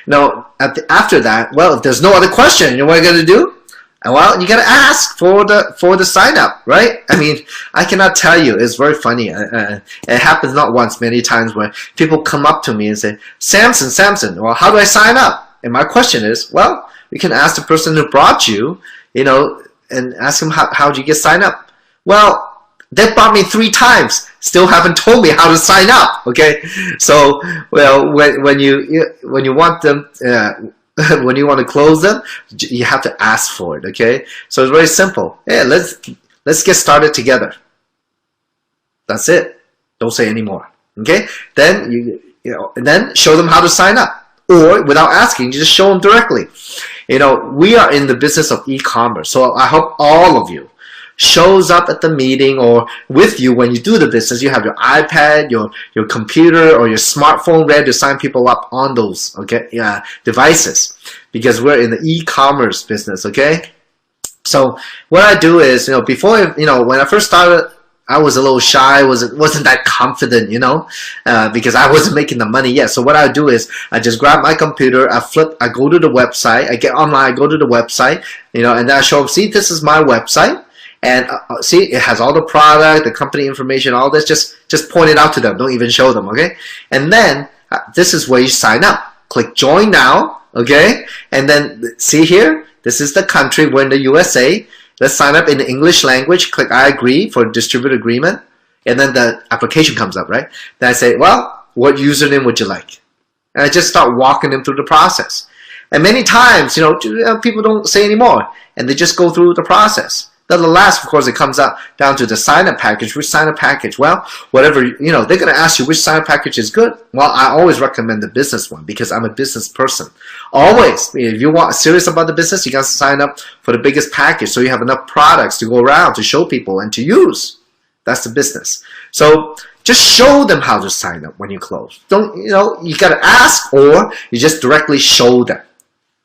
Now, after that, well, if there's no other question, what are you going to do? Well, you got to ask for the sign up, right? I mean, I cannot tell you. It's very funny. It happens not once, many times, where people come up to me and say, Samson, well, how do I sign up? And my question is, well, you can ask the person who brought you, and ask them how did you get signed up? Well, they brought me 3 times, still haven't told me how to sign up. Okay, so well, when you want them. When you want to close them, you have to ask for it. Okay, so it's very simple. Yeah, let's get started together. That's it. Don't say any more. Okay, then and then show them how to sign up, or without asking, you just show them directly. We are in the business of e-commerce, so I hope all of you shows up at the meeting or with you when you do the business. You have your iPad, your computer, or your smartphone ready to sign people up on those devices, because we're in the e-commerce business. Okay, so what I do is, before when I first started, I was a little shy, wasn't that confident, because I wasn't making the money yet. So what I do is I just grab my computer, I go to the website, I get online, I go to the website, and then I show them, see, this is my website. And see, it has all the product, the company information, all this. Just point it out to them. Don't even show them, okay? And then this is where you sign up. Click join now, okay? And then see here, this is the country, we're in the USA, let's sign up in the English language, click I agree for distributor agreement, and then the application comes up, right? Then I say, well, what username would you like? And I just start walking them through the process. And many times, people don't say anymore, and they just go through the process. Then the last, of course, it comes out down to the sign-up package. Which sign-up package? Well, whatever, they're going to ask you which sign-up package is good. Well, I always recommend the business one because I'm a business person. Always, if you want serious about the business, you got to sign up for the biggest package so you have enough products to go around to show people and to use. That's the business. So just show them how to sign up when you close. Don't, you got to ask, or you just directly show them.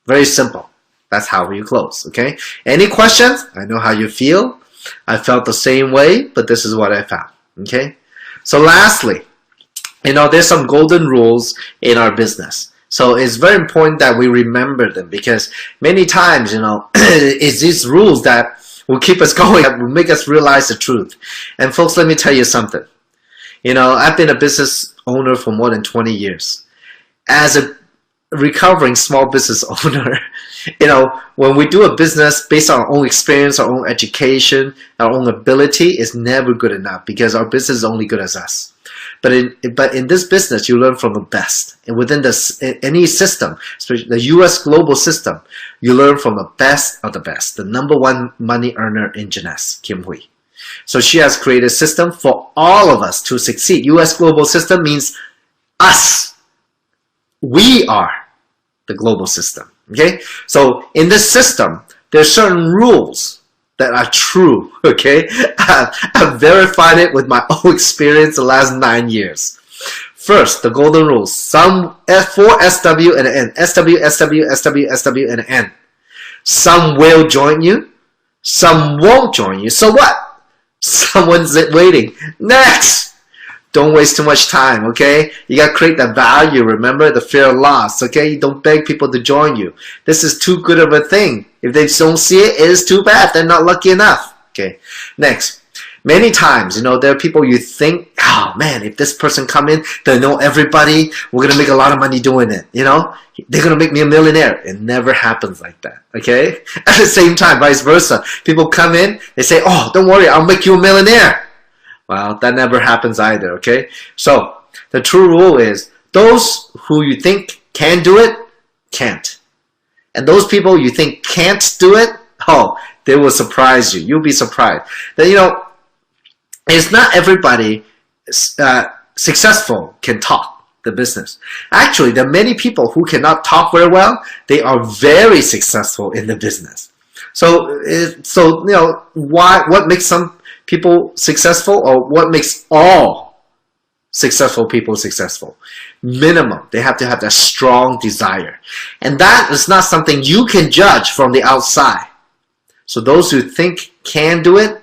Very simple. That's how you close, okay? Any questions? I know how you feel. I felt the same way, but this is what I found, okay? So lastly, there's some golden rules in our business. So it's very important that we remember them because many times, it's these rules that will keep us going, that will make us realize the truth. And folks, let me tell you something. I've been a business owner for more than 20 years. As a recovering small business owner, when we do a business based on our own experience, our own education, our own ability, is never good enough because our business is only good as us. But in this business, you learn from the best. And within any system, especially the US global system, you learn from the best of the best. The #1 money earner in Jeunesse, Kim Hui. So she has created a system for all of us to succeed. US global system means us. We are the global system. Okay? So in this system, there are certain rules that are true. Okay? I've verified it with my own experience the last 9 years. First, the golden rules. Some for SW and an N. SW, SW, SW, SW, and an N. Some will join you. Some won't join you. So what? Someone's waiting. Next! Don't waste too much time, okay? You got to create that value, remember? The fear of loss, okay? You don't beg people to join you. This is too good of a thing. If they don't see it, it is too bad. They're not lucky enough, okay? Next, many times, there are people you think, oh man, if this person come in, they know everybody, we're going to make a lot of money doing it, They're going to make me a millionaire. It never happens like that, okay? At the same time, vice versa. People come in, they say, oh, don't worry, I'll make you a millionaire. Well, that never happens either, okay? So, the true rule is, those who you think can do it, can't. And those people you think can't do it, oh, they will surprise you. You'll be surprised. That, it's not everybody successful can talk the business. Actually, there are many people who cannot talk very well. They are very successful in the business. So what makes some people successful, or what makes all successful people successful? Minimum, they have to have that strong desire. And that is not something you can judge from the outside. So those who think can do it,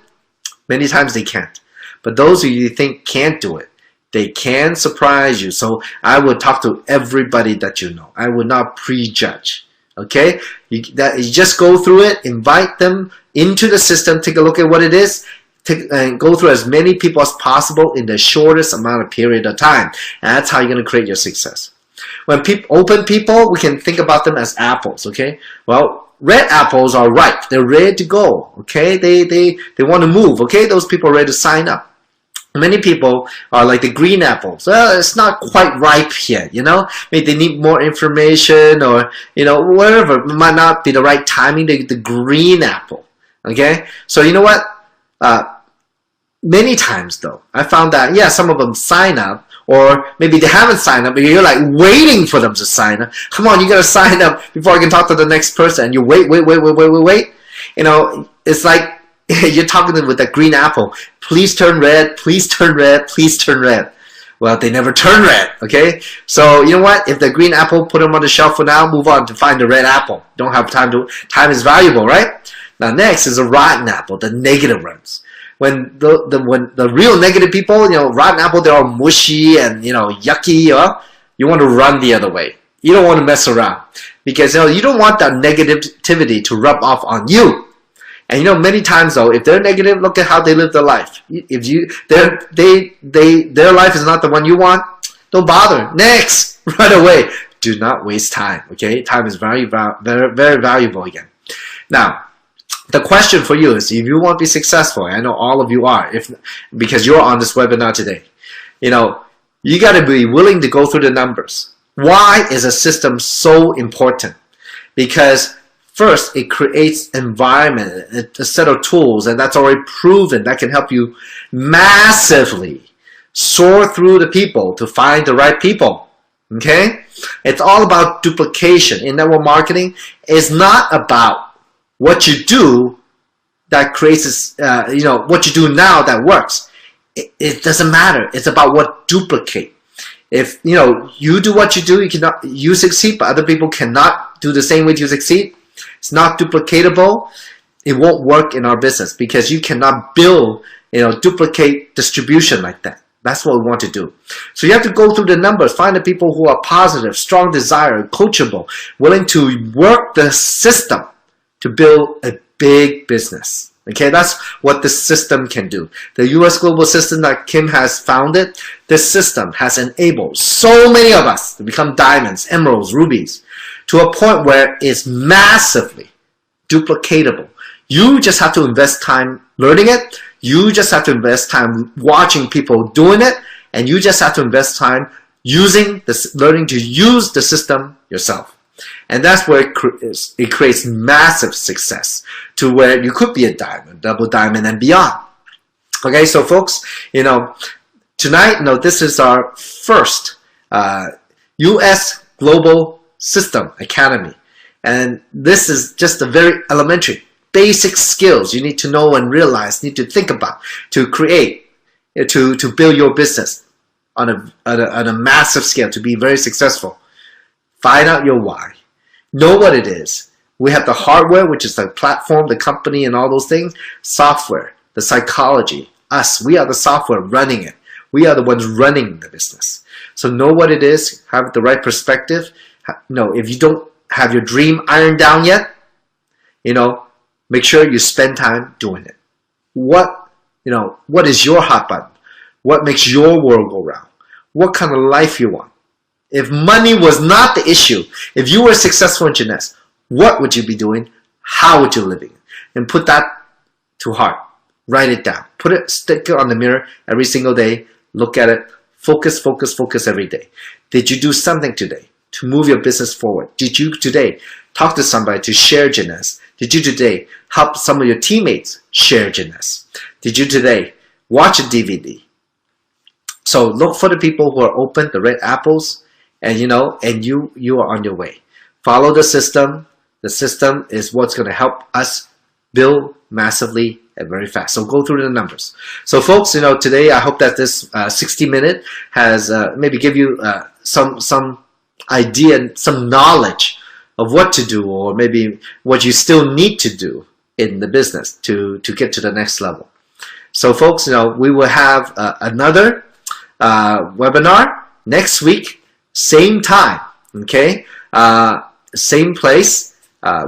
many times they can't. But those who you think can't do it, they can surprise you. So I would talk to everybody that you know. I would not prejudge. Okay? You just go through it, invite them into the system, take a look at what it is, and go through as many people as possible in the shortest amount of period of time. And that's how you're going to create your success. When open people, we can think about them as apples, okay? Well, red apples are ripe. They're ready to go, okay? They want to move, okay? Those people are ready to sign up. Many people are like the green apples. Well, it's not quite ripe yet, Maybe they need more information or, whatever. It might not be the right timing, the green apple, okay? So you know what? Many times though, I found that, yeah, some of them sign up, or maybe they haven't signed up, but you're like waiting for them to sign up. Come on, you gotta sign up before I can talk to the next person. And you wait. It's like you're talking to them with that green apple. Please turn red, please turn red, please turn red. Well, they never turn red, okay? So, you know what? If the green apple, put them on the shelf for now, move on to find the red apple. Don't have time is valuable, right? Now next is a rotten apple, the negative ones. When the real negative people, rotten apple, they're all mushy and, yucky, you want to run the other way. You don't want to mess around because, you don't want that negativity to rub off on you. And, many times though, if they're negative, look at how they live their life. If their life is not the one you want, don't bother. Next, right away. Do not waste time, okay? Time is very, very valuable again. Now, the question for you is, if you want to be successful, I know all of you are, because you're on this webinar today, you got to be willing to go through the numbers. Why is a system so important? Because first, it creates environment, a set of tools, and that's already proven that can help you massively sort through the people to find the right people. Okay? It's all about duplication. In network marketing, it's not about what you do that creates, what you do now that works. It doesn't matter. It's about what duplicate. If you do what you do, you succeed, but other people cannot do the same way you succeed. It's not duplicatable. It won't work in our business because you cannot build, duplicate distribution like that. That's what we want to do. So you have to go through the numbers, find the people who are positive, strong desire, coachable, willing to work the system to build a big business. Okay, that's what this system can do. The US global system that Kim has founded, this system has enabled so many of us to become diamonds, emeralds, rubies, to a point where it's massively duplicatable. You just have to invest time learning it. You just have to invest time watching people doing it. And you just have to invest time learning to use the system yourself. And that's where it creates massive success to where you could be a diamond, double diamond, and beyond. Okay, so folks, tonight, this is our first US Global System Academy. And this is just a very elementary, basic skills you need to know and realize, need to think about to create, to build your business on a massive scale, to be very successful. Find out your why. Know what it is. We have the hardware, which is the platform, the company, and all those things. Software, the psychology, us. We are the software running it. We are the ones running the business. So know what it is. Have the right perspective. If you don't have your dream ironed down yet, make sure you spend time doing it. What is your hot button? What makes your world go round? What kind of life you want? If money was not the issue, if you were successful in Jeunesse, what would you be doing? How would you be living? And put that to heart. Write it down. Stick it on the mirror every single day. Look at it. Focus, focus, focus every day. Did you do something today to move your business forward? Did you today talk to somebody to share Jeunesse? Did you today help some of your teammates share Jeunesse? Did you today watch a DVD? So look for the people who are open, the red apples, and you are on your way. Follow the system. The system is what's going to help us build massively and very fast. So go through the numbers. So folks, today I hope that this 60-minute has maybe give you some idea, some knowledge of what to do, or maybe what you still need to do in the business to get to the next level. So folks, we will have another webinar next week, same time, okay? Same place.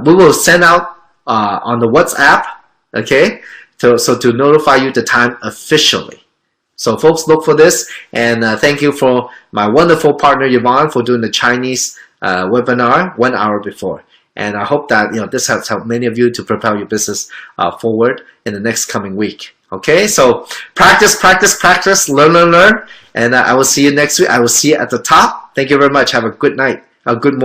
We will send out on the WhatsApp, okay? So to notify you the time officially. So folks, look for this, and thank you for my wonderful partner Yvonne for doing the Chinese webinar 1 hour before. And I hope that this has helped many of you to propel your business forward in the next coming week. Okay, so practice, practice, practice, learn, learn, learn, and I will see you next week. I will see you at the top. Thank you very much. Have a good night, a good morning.